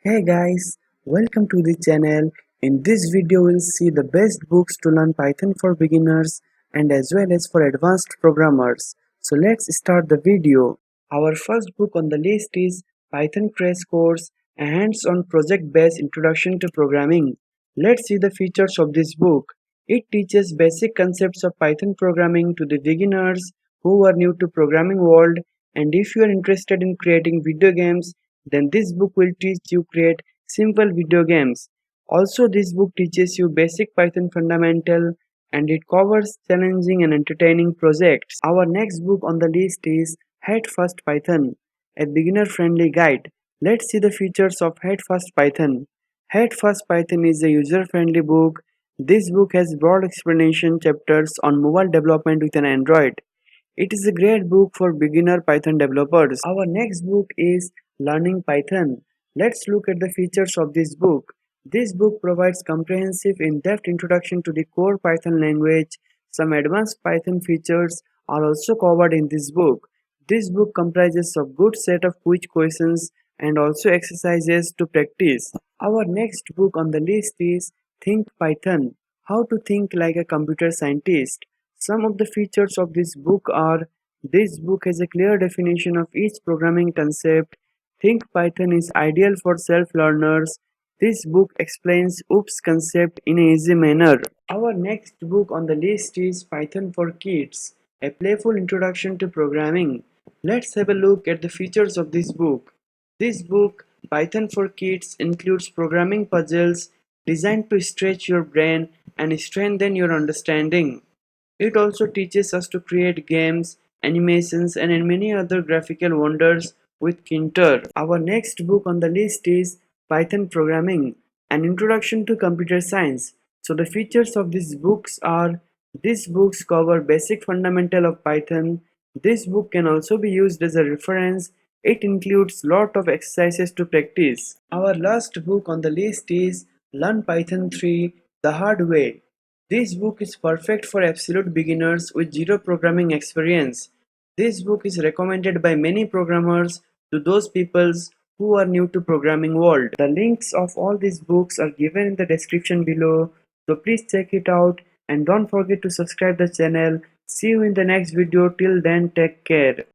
Hey guys, welcome to the channel. In this video we'll see the best books to learn Python for beginners and as well as for advanced programmers. So let's start the video. Our first book on the list is Python Crash Course, a hands-on project-based introduction to programming. Let's see the features of this book. It teaches basic concepts of Python programming to the beginners who are new to programming world, and if you are interested in creating video games, then this book will teach you create simple video games. Also, this book teaches you basic Python fundamental and it covers challenging and entertaining projects. Our next book on the list is Head First Python, a beginner friendly guide. Let's see the features of Head First Python. Head First Python is a user friendly book. This book has broad explanation chapters on mobile development with an Android. It is a great book for beginner Python developers. Our next book is Learning Python. Let's look at the features of this book. This book provides comprehensive in-depth introduction to the core Python language. Some advanced Python features are also covered in this book. This book comprises of good set of quiz questions and also exercises to practice. Our next book on the list is Think Python: How to Think Like a Computer Scientist. Some of the features of this book are: this book has a clear definition of each programming concept. Think Python is ideal for self-learners. This book explains OOPS concept in an easy manner. Our next book on the list is Python for Kids, a playful introduction to programming. Let's have a look at the features of this book. This book, Python for Kids, includes programming puzzles designed to stretch your brain and strengthen your understanding. It also teaches us to create games, animations, and many other graphical wonders with Kinter. Our next book on the list is Python Programming, an introduction to computer science. So the features of these books are: these books cover basic fundamental of Python. This book can also be used as a reference. It includes lot of exercises to practice. Our last book on the list is Learn Python 3 the Hard Way. This book is perfect for absolute beginners with zero programming experience. This book is recommended by many programmers to those peoples who are new to programming world. The links of all these books are given in the description below, so please check it out and don't forget to subscribe the channel. See you in the next video. Till then, take care.